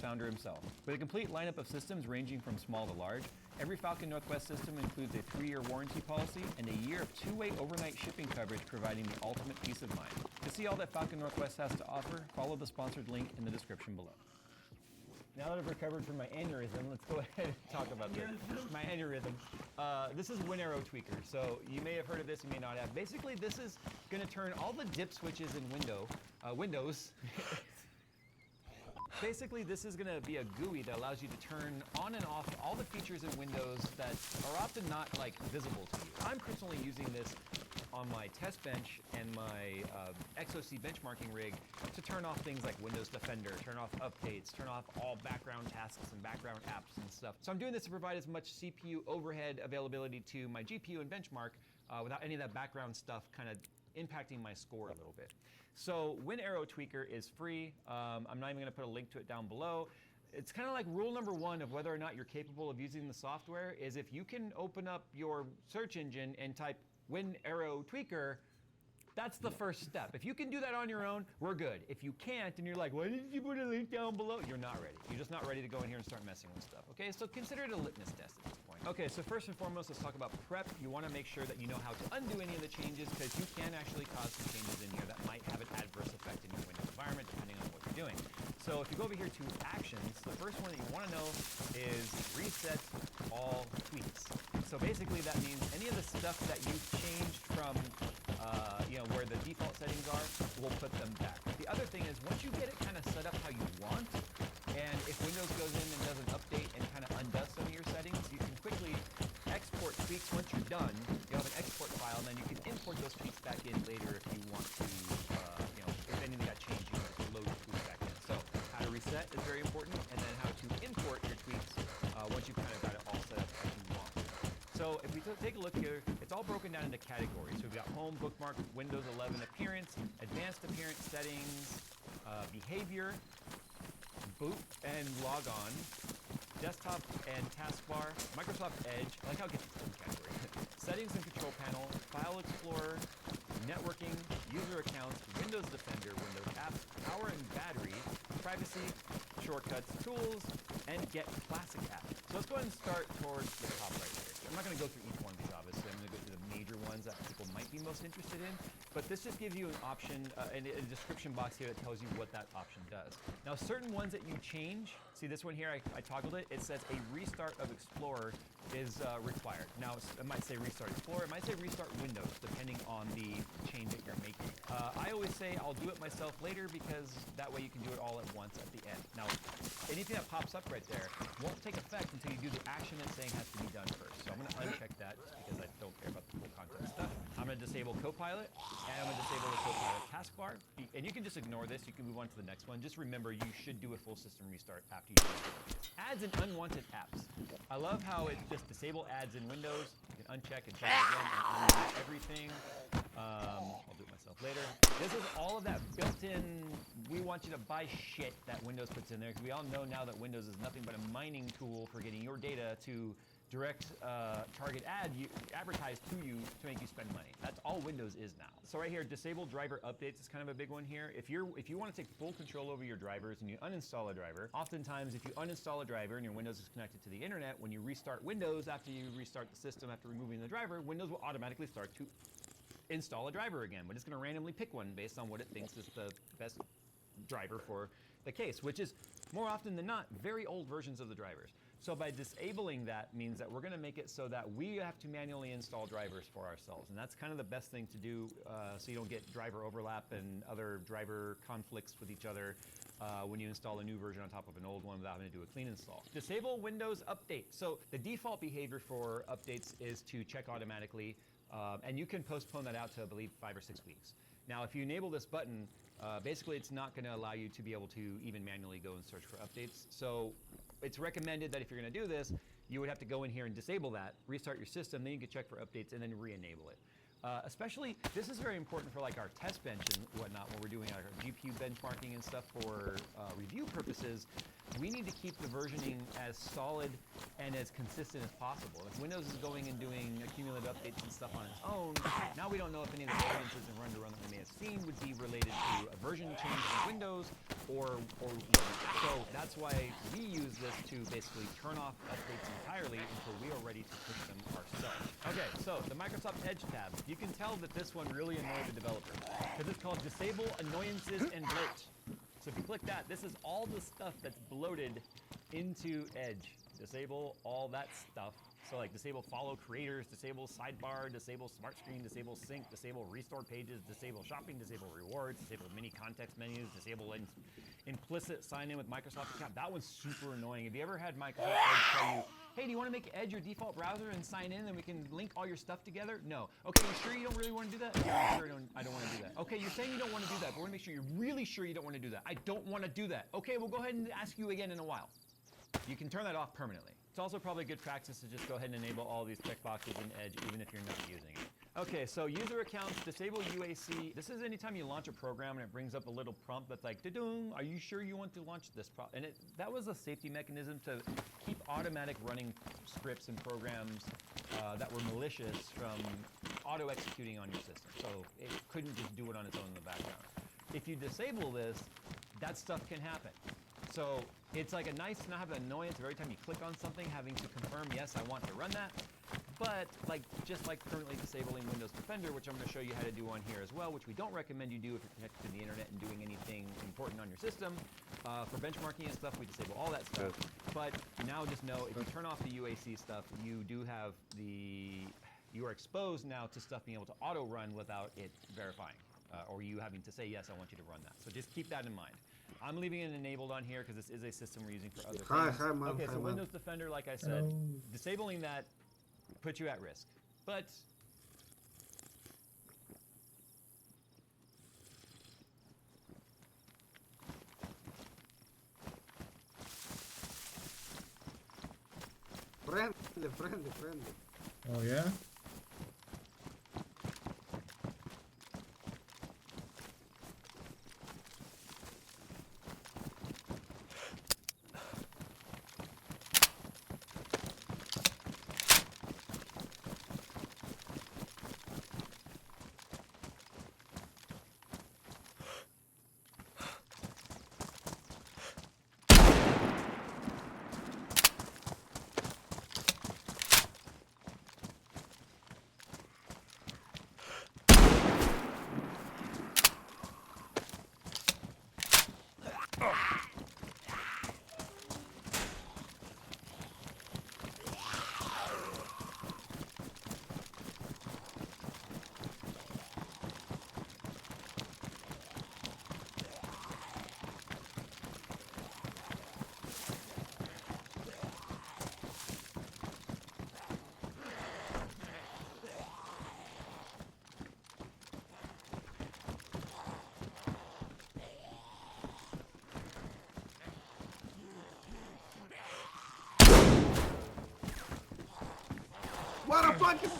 founder himself. With a complete lineup of systems ranging from small to large, every Falcon Northwest system includes a 3-year warranty policy and a year of 2-way overnight shipping coverage, providing the ultimate peace of mind. To see all that Falcon Northwest has to offer, follow the sponsored link in the description below. Now that I've recovered from my aneurysm, let's go ahead and talk about this. My aneurysm. This is Win-Arrow Tweaker. So you may have heard of this, you may not have. Basically, this is going to turn all the dip switches in Windows. Basically, this is going to be a GUI that allows you to turn on and off all the features in Windows that are often not like visible to you. I'm personally using this on my test bench and my XOC benchmarking rig to turn off things like Windows Defender, turn off updates, turn off all background tasks and background apps and stuff. So I'm doing this to provide as much CPU overhead availability to my GPU and benchmark without any of that background stuff kind of impacting my score a little bit. So Win-Arrow Tweaker is free. I'm not even going to put a link to it down below. It's kind of like rule number 1 of whether or not you're capable of using the software is if you can open up your search engine and type Win-Arrow Tweaker, that's the first step. If you can do that on your own, we're good. If you can't, and you're like, why didn't you put a link down below? You're not ready. You're just not ready to go in here and start messing with stuff, okay? So consider it a litmus test at this point. Okay, so first and foremost, let's talk about prep. You want to make sure that you know how to undo any of the changes, because you can actually cause some changes in here that might have an adverse effect in your Windows environment, depending on what you're doing. So if you go over here to Actions, the first one that you want to know is Reset All Tweaks. So basically that means any of the stuff that you've changed from where the default settings are, we'll put them back. The other thing is once you get it kind of set up how you want, and if Windows goes in and does an update and kind of undoes some of your settings, you can quickly export tweaks. Once you're done, you have an export file, and then you can import those tweaks back in later if you want to, if anything got changed, you can load the tweaks back in. So how to reset is very important, and then how to import your tweaks once you've kind of got it all set up as you want. So if we take a look here, it's all broken down into categories. So we've got Home, Bookmark, Windows 11 Appearance, Advanced Appearance Settings, Behavior, Boot and Log On, Desktop and Taskbar, Microsoft Edge. I like how it gets its own category. Settings and Control Panel, File Explorer, Networking, User Accounts, Windows Defender, Windows Apps, Power and Battery, Privacy, Shortcuts, Tools, and Get Classic App. So let's go ahead and start towards the top right here. I'm not going to go through each one of these, obviously. I'm going to go through the major ones that people might be most interested in. But this just gives you an option, and a description box here that tells you what that option does. Now, certain ones that you change, see this one here, I toggled it. It says a restart of Explorer is required. Now, it might say restart Explorer. It might say restart Windows, depending on the change that you're making. I always say I'll do it myself later because that way you can do it all at once at the end. Now, anything that pops up right there won't take effect until you do the action it's saying has to be done first. So I'm going to uncheck that just because I don't care about the full content stuff. I'm going to disable Copilot, and I'm going to disable the Copilot taskbar. And you can just ignore this. You can move on to the next one. Just remember, you should do a full system restart after you do it. Ads and unwanted apps. I love how it just disable ads in Windows. You can uncheck and check it again and undo everything. I'll do it myself later. This is all of that built-in, we want you to buy shit that Windows puts in there, because we all know now that Windows is nothing but a mining tool for getting your data to direct target advertise to you to make you spend money. That's all Windows is now. So right here, disable driver updates is kind of a big one here. If you want to take full control over your drivers and you uninstall a driver, oftentimes if you uninstall a driver and your Windows is connected to the internet, when you restart Windows after you restart the system after removing the driver, Windows will automatically start to install a driver again, but it's going to randomly pick one based on what it thinks is the best driver for the case, which is more often than not very old versions of the drivers. So by disabling that means that we're going to make it so that we have to manually install drivers for ourselves, and that's kind of the best thing to do so you don't get driver overlap and other driver conflicts with each other when you install a new version on top of an old one without having to do a clean install. Disable Windows Update. So the default behavior for updates is to check automatically, and you can postpone that out to, I believe, 5 or 6 weeks. Now, if you enable this button, basically it's not going to allow you to be able to even manually go and search for updates. So it's recommended that if you're going to do this, you would have to go in here and disable that, restart your system, then you can check for updates and then re-enable it. Especially, this is very important for like our test bench and whatnot when we're doing our GPU benchmarking and stuff for review purposes. we need to keep the versioning as solid and as consistent as possible. If Windows is going and doing accumulative updates and stuff on its own, now we don't know if any of the variances in run to run that we may have seen would be related to a version change in Windows or so that's why we use this to basically turn off updates entirely until we are ready to push them ourselves. Okay, so the Microsoft Edge tab. You can tell that this one really annoyed the developer because it's called Disable Annoyances and Bloat. So if you click that, this is all the stuff that's bloated into Edge. Disable all that stuff. So like disable follow creators, disable sidebar, disable smart screen, disable sync, disable restore pages, disable shopping, disable rewards, disable mini context menus, disable implicit sign in with Microsoft account. That one's super annoying. Have you ever had Microsoft Edge tell you, hey, do you want to make Edge your default browser and sign in and we can link all your stuff together? No. Okay, you sure you don't really want to do that? Yeah, I'm sure I don't want to do that. Okay, you're saying you don't want to do that, but we're going to make sure you're really sure you don't want to do that. I don't want to do that. Okay, we'll go ahead and ask you again in a while. You can turn that off permanently. It's also probably good practice to just go ahead and enable all these checkboxes in Edge, even if you're not using it. Okay, so user accounts, disable UAC. This is anytime you launch a program and it brings up a little prompt that's like, da-dung, are you sure you want to launch this? And that was a safety mechanism to keep automatic running scripts and programs that were malicious from auto-executing on your system. So it couldn't just do it on its own in the background. If you disable this, that stuff can happen. So it's like a nice to not have an annoyance every time you click on something, having to confirm, yes, I want to run that. But just like currently disabling Windows Defender, which I'm going to show you how to do on here as well, which we don't recommend you do if you're connected to the internet and doing anything important on your system. For benchmarking and stuff, we disable all that stuff. But now just know, if you turn off the UAC stuff, you are exposed now to stuff being able to auto run without it verifying, or you having to say, yes, I want you to run that. So just keep that in mind. I'm leaving it enabled on here because this is a system we're using for other things. Okay, so Windows Defender, like I said, disabling that puts you at risk. But Friendly. Oh yeah? What the fuck is...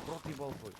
Rocky ball for you.